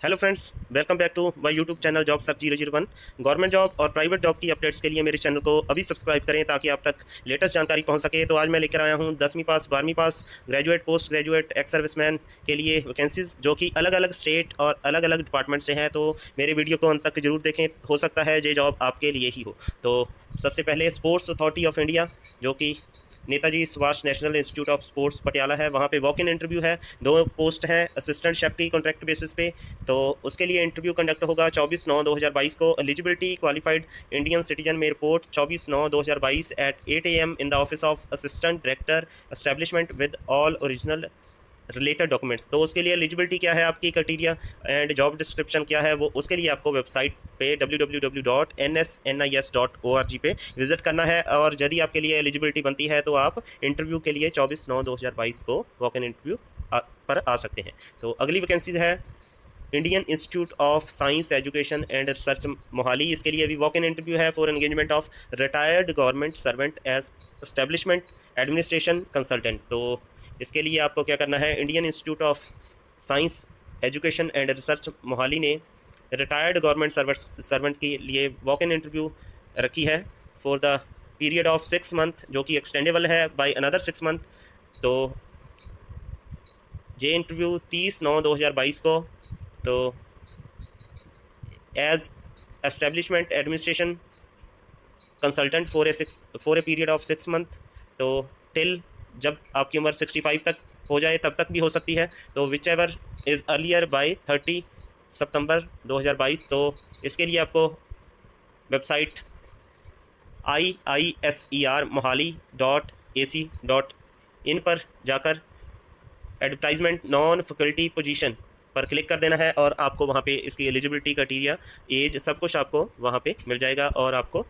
Hello friends, welcome back to my YouTube channel job search 001। Government job और private job की updates के लिए मेरे चैनल को अभी सब्सक्राइब करें ताकि आप तक लेटेस्ट जानकारी पहुंच सके। तो आज मैं लेकर आया हूं 10वीं पास, 12वीं pass, graduate, post graduate, ex serviceman के लिए वैकेंसीज जो कि अलग अलग स्टेट और अलग अलग डिपार्टमेंट से हैं। तो मेरे वीडियो को अंत तक जरूर देखें, हो सकता है ये जॉब आपके लिए ही हो। तो सबसे पहले स्पोर्ट्स अथॉरिटी ऑफ इंडिया, जो कि Netaji Subhash national institute of sports Patiala है, वहाँ पे वॉक इन इंटरव्यू है। 2 पोस्ट हैं असिस्टेंट शेफ की कॉन्ट्रैक्ट बेसिस पे। तो उसके लिए इंटरव्यू कंडक्ट होगा 24/9/2022 को। Eligibility qualified Indian citizen may report 24/9/2022 at 8 AM in the office of assistant director establishment with all original related documents. तो उसके लिए एलिजिबिलिटी क्या है, आपकी क्राइटेरिया एंड जॉब डिस्क्रिप्शन क्या है, वो उसके लिए आपको वेबसाइट पे www.nsnis.org पे विजिट करना है। और यदि आपके लिए एलिजिबिलिटी बनती है तो आप इंटरव्यू के लिए 24/9/2022 को वॉक इन इंटरव्यू पर आ सकते हैं। तो अगली वैकेंसीज है Indian institute of science education and research Mohali. इसके लिए भी वॉक इन इंटरव्यू है for engagement of retired government servant as establishment administration consultant. तो इसके लिए आपको क्या करना है, Indian institute of science education and research Mohali ने रिटायर्ड गवर्नमेंट सर्वेंट के लिए वॉक इन इंटरव्यू रखी है for the period of 6 month, जो कि एक्सटेंडेबल है बाय अनदर 6 मंथ। तो ये इंटरव्यू 30/9/2022 को, तो as establishment administration consultant for a period of 6 month. तो टिल जब आपकी उम्र 65 तक हो जाए तब तक भी हो सकती है। तो which ever is earlier by 30 सितंबर 2022। तो इसके लिए आपको वेबसाइट IISER Mohali.ac.in पर जाकर एडवर्टाइजमेंट नॉन फैकल्टी पोजीशन पर क्लिक कर देना है और आपको वहाँ पे इसकी एलिजिबिलिटी क्राइटेरिया, एज, सब कुछ आपको वहाँ पे मिल जाएगा। और आपको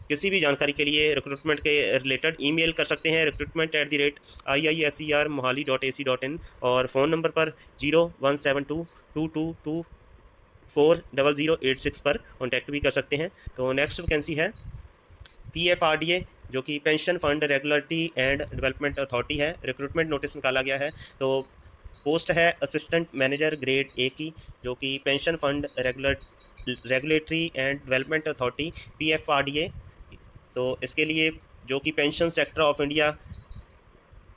किसी भी जानकारी के लिए रिक्रूटमेंट के रिलेटेड ईमेल कर सकते हैं recruitment@IISERMohali.ac.in और फ़ोन नंबर पर 017222240086 पर कॉन्टैक्ट भी कर सकते हैं। तो नेक्स्ट वैकेंसी है PFRDA, जो कि pension fund regulatory and development authority है। रिक्रूटमेंट नोटिस निकाला गया है। तो पोस्ट है असिस्टेंट मैनेजर ग्रेड ए की, जो कि pension fund regulatory and development authority PFRDA। तो इसके लिए जो कि पेंशन सेक्टर ऑफ इंडिया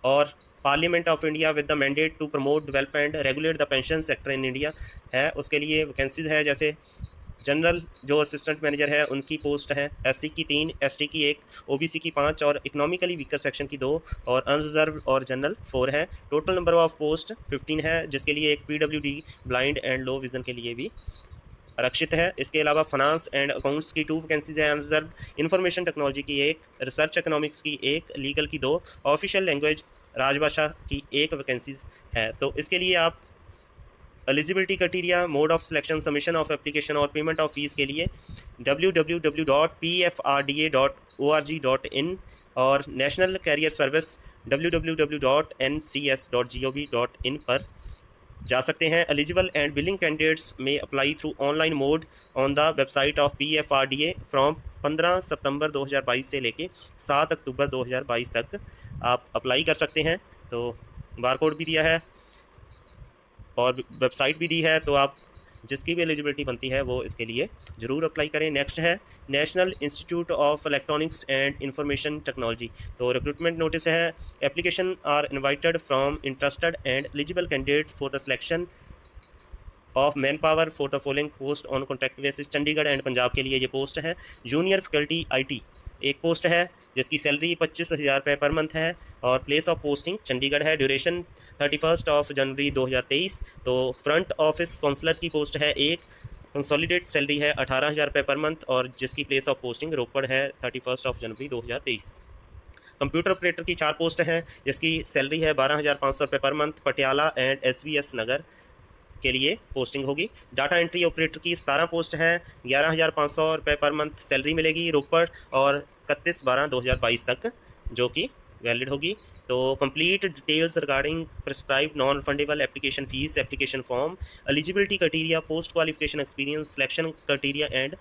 और parliament of India with the mandate to promote develop and regulate the pension sector in India है, उसके लिए वैकेंसीज है। जैसे जनरल जो असिस्टेंट मैनेजर है उनकी पोस्ट है SC की 3, ST की 1, OBC की 5 और इकोनॉमिकली वीकर सेक्शन की 2 और अनरिजर्व और जनरल 4 है। टोटल नंबर ऑफ पोस्ट 15 है, जिसके लिए एक PWD blind and low vision के लिए भी आरक्षित है। इसके अलावा फाइनेंस एंड अकाउंट्स की 2 वैकेंसीज हैं अनरिजर्व, इंफॉर्मेशन टेक्नोलॉजी की 1, रिसर्च इकोनॉमिक्स की 1, लीगल की 2, ऑफिशियल लैंग्वेज राजभाषा की 1 वैकेंसीज है। तो इसके लिए आप eligibility criteria, mode of selection, submission of application और पेमेंट ऑफ फीस के लिए www.pfrda.org.in और नेशनल कैरियर सर्विस www.ncs.gov.in पर जा सकते हैं। एलिजिबल एंड बिलिंग कैंडिडेट्स में apply through online mode on the website of PFRDA from 15 सितंबर 2022 से लेके 7 अक्टूबर 2022 तक आप अप्लाई कर सकते हैं। तो बारकोड भी दिया है और वेबसाइट भी दी है, तो आप जिसकी भी एलिजिबिलिटी बनती है वो इसके लिए ज़रूर अप्लाई करें। नेक्स्ट है national institute of electronics and information technology. तो रिक्रूटमेंट नोटिस है, application are invited from interested and eligible candidate for the selection of manpower for the following post on contract basis. Chandigarh and Punjab के लिए ये पोस्ट है। Junior faculty IT एक post है, जिसकी सैलरी 25,000 रुपये पर मंथ है और प्लेस ऑफ पोस्टिंग चंडीगढ़ है। ड्यूरेशन 31 जनवरी 2023। तो फ्रंट ऑफिस काउंसलर की पोस्ट है एक, कंसोलिडेट सैलरी है 18,000 रुपये पर मंथ और जिसकी प्लेस ऑफ पोस्टिंग रोपड़ है 31 जनवरी 2023। कंप्यूटर ऑपरेटर की 4 पोस्ट हैं, जिसकी सैलरी है 12,500 रुपये per month, Patiala and SVS नगर के लिए पोस्टिंग होगी। डाटा एंट्री ऑपरेटर की 17 पोस्ट हैं, 11,500 रुपये पर मंथ सैलरी मिलेगी रोपड़ और 31/12/2022 तक, जो कि वैलिड होगी। तो complete details regarding prescribe non refundable application fees, application form, eligibility criteria, post qualification experience, selection criteria and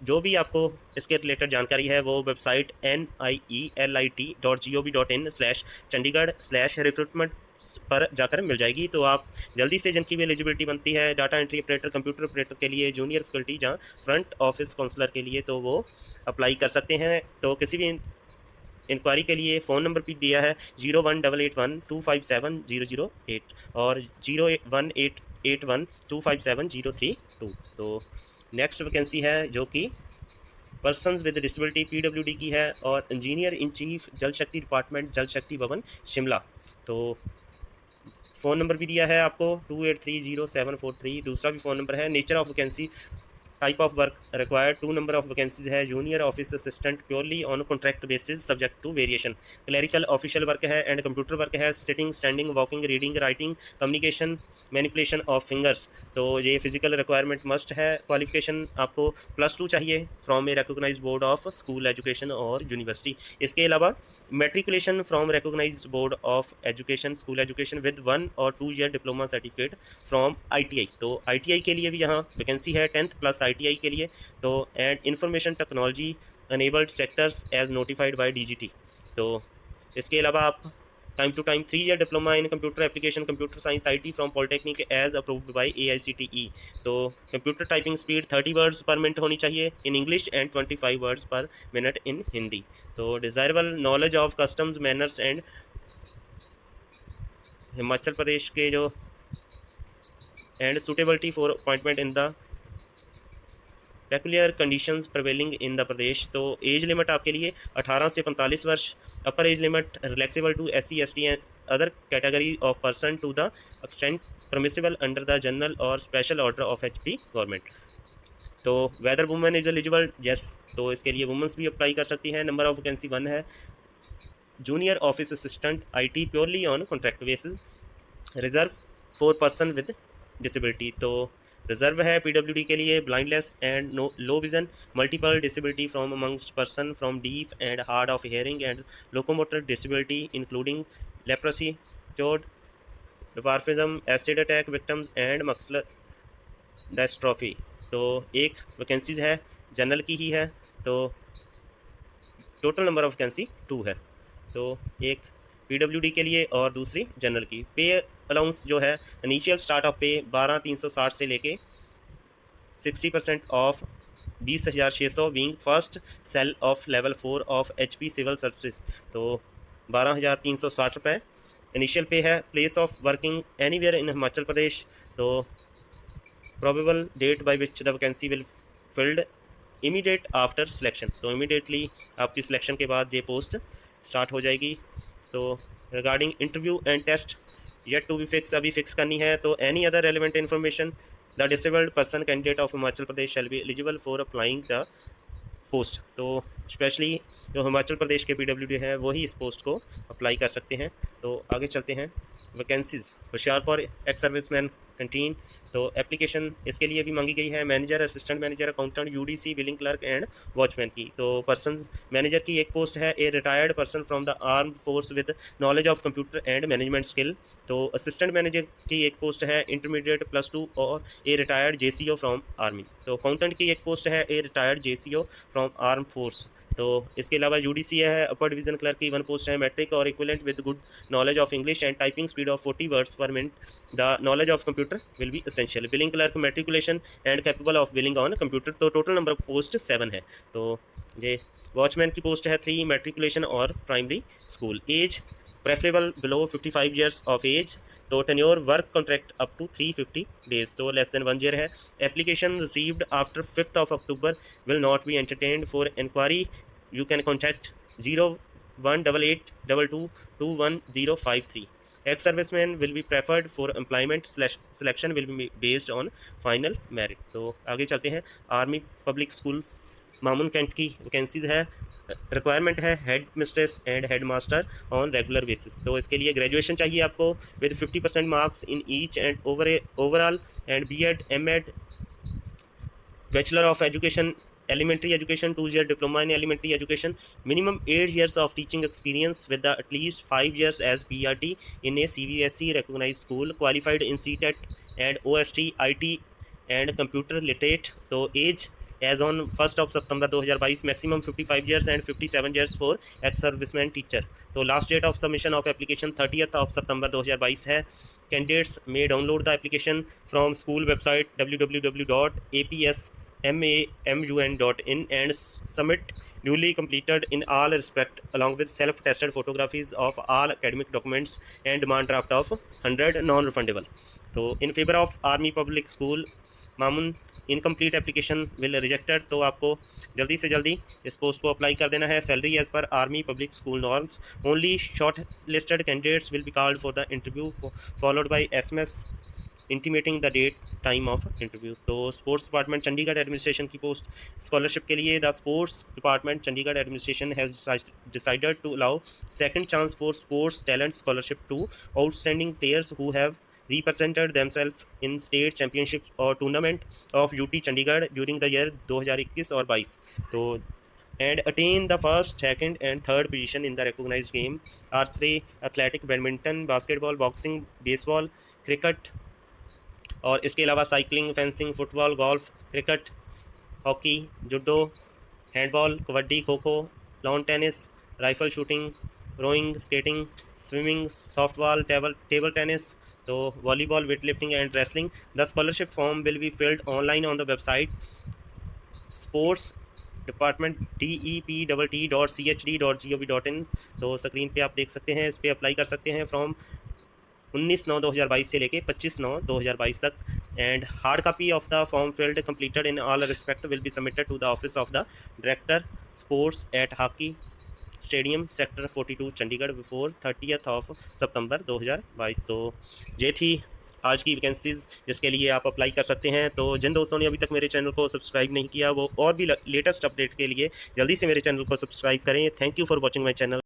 जो भी आपको इसके रिलेटेड जानकारी है वो वेबसाइट NIELIT.gov.in/Chandigarh/recruitment पर जाकर मिल जाएगी। तो आप जल्दी से, जिनकी भी एलिजिबिलिटी बनती है, data entry operator, computer operator के लिए जूनियर फैकल्टी, जहाँ फ्रंट ऑफिस काउंसलर के लिए, तो वो अप्लाई कर सकते हैं। तो किसी भी इंक्वायरी के लिए फ़ोन नंबर भी दिया है 01881257 008 और 01881257 032। तो नेक्स्ट वैकेंसी है जो कि पर्सन्स विद डिसेबिलिटी PWD की है, और इंजीनियर इन चीफ जल शक्ति डिपार्टमेंट, जल शक्ति भवन शिमला। तो फ़ोन नंबर भी दिया है आपको 28300743। दूसरा भी फ़ोन नंबर है। Nature of vacancy, type of work required, 2 number of vacancies है। Junior office assistant purely on contract basis subject to variation. Clerical official work है एंड कंप्यूटर वर्क है। Sitting, standing, walking, reading, writing, communication, manipulation of fingers. तो ये physical requirement must है। Qualification आपको +2 चाहिए from a recognised board of school education और university. इसके अलावा matriculation from recognised board of education school education with 1 और 2 year diploma certificate from ITI। तो ITI के लिए भी यहाँ वैकेंसी है, 10th प्लस ITI के लिए। तो and information technology enabled sectors as notified by DGT। तो इसके अलावा आप time to time 3 year diploma in computer application computer science IT from polytechnic as approved by AICTE। तो computer typing speed 30 words per minute होनी चाहिए in English and 25 words per minute in Hindi. तो desirable knowledge of customs, manners and Himachal Pradesh के जो and suitability for appointment in the peculiar conditions prevailing in the Pradesh. तो age limit आपके लिए 18 से 45 वर्ष। Upper age limit relaxable to SC ST and other category of person to the extent permissible under the general और special order of HP government. तो whether women is eligible, yes. तो इसके लिए women's भी अप्लाई कर सकती हैं। Number of vacancy 1 है। Junior office assistant IT purely on contract basis, reserve for person with disability. तो रिजर्व है PWD के लिए blindness and no low vision, multiple disability from amongst person from deaf and hard of hearing and locomotor disability including leprosy, cured, dwarfism, acid attack victims and muscular dystrophy. तो एक vacancies है, general की ही है। तो total number of vacancy 2 है। तो एक PWD के लिए और दूसरी जनरल की। पे अलाउंस जो है, इनिशियल स्टार्ट ऑफ पे 12,360 से लेके 60% of 20,600 being first cell of level 4 of HP civil services. तो 12,360 रुपये इनिशियल पे है। Place of working anywhere in Himachal Pradesh. तो probable date by which the vacancy will filled immediate after selection. तो immediately आपकी selection के बाद ये पोस्ट स्टार्ट हो जाएगी। तो regarding interview and test yet to be fix, अभी फिक्स करनी है। तो any other relevant information, the disabled person candidate of Himachal Pradesh shall be eligible for applying the post. तो स्पेशली जो हिमाचल प्रदेश के PWD हैं वही इस पोस्ट को अप्लाई कर सकते हैं। तो आगे चलते हैं। Vacancies Hoshiarpur ex serviceman canteen. तो एप्लीकेशन इसके लिए भी मांगी गई है। Manager, assistant manager, accountant, UDC, billing clerk and watchman की। तो पर्सन मैनेजर की एक पोस्ट है। A retired person from the armed force with knowledge of computer and management skill. तो असिस्टेंट मैनेजर की एक पोस्ट है। इंटरमीडिएट +2 और a retired JCO from army. तो अकाउंटेंट की एक पोस्ट है। A retired JCO from arm force. तो इसके अलावा UDC है। अपर डिवीजन क्लर्क की 1 पोस्ट है। मैट्रिक और equivalent with good knowledge of English and typing speed of 40 words per minute. The knowledge of computer will be essential. Billing clerk matriculation and capable of billing on computer. तो total number of post 7 है। तो ये watchman की post है 3, matriculation और primary school. Age preferable below 55 years of age. तो tenure work contract up to 350 days. तो less than 1 year है। Application received after 5th of October will not be entertained. For enquiry you can contact 018822211053. Ex-servicemen will be preferred for employment. Selection will be based on final merit. तो आगे चलते हैं। Army public school Mamun cantt की vacancies है। Requirement है headmistress and headmaster on regular basis. तो इसके लिए ग्रेजुएशन चाहिए आपको with 50% marks in each and overall and BEd MEd, bachelor of education elementary education, 2-year diploma in elementary education, minimum 8 years of teaching experience with at least 5 years as PRT in a CBSE recognized school, qualified in CTET and OST, IT and computer literate. तो age age on 1 September 2022, maximum 55 years and 57 years for ex serviceman teacher. तो last date of submission of application 30 September 2022 है। Candidates may download the application from school website www.apsmamun.in and submit newly completed in all respect along with self-tested photographies of all academic documents and demand draft of 100 non-refundable। तो in favour of army public school Mamun incomplete application will rejected. तो आपको जल्दी से जल्दी इस post को apply कर देना है। Salary as per army public school norms. Only shortlisted candidates will be called for the interview followed by SMS intimating the date time of interview. तो स्पोर्ट्स डिपार्टमेंट चंडीगढ़ एडमिनिस्ट्रेशन की post scholarship के लिए the sports department Chandigarh administration has decided to allow second chance for sports talent scholarship to outstanding players who have represented themselves in state championship or tournament of UT Chandigarh during the year 2021 और 22। तो and attain the first, second and third position in the recognized game archery, athletic, badminton, basketball, boxing, baseball, cricket और इसके अलावा cycling, fencing, football, golf, cricket, hockey, judo, handball, kabaddi, kho kho, lawn tennis, rifle shooting, rowing, skating, swimming, softball, table tennis, तो volleyball, weight lifting and wrestling. The scholarship form will be filled online on the website sports department DEPTT.chd.gov.in। तो screen पे आप देख सकते हैं, इस पर apply कर सकते हैं फ्रॉम 19/9/2022 से लेके 25/9/2022 तक। And hard copy of the form field completed in all respect will be submitted to the office of the director sports at Hockey Stadium sector 42 Chandigarh before 30 September 2022। तो ये थी आज की वैकेंसीज़ जिसके लिए आप अप्लाई कर सकते हैं। तो जिन दोस्तों ने अभी तक मेरे चैनल को सब्सक्राइब नहीं किया वो और भी लेटेस्ट अपडेट के लिए जल्दी से मेरे चैनल को सब्सक्राइब करें। Thank you for watching my channel.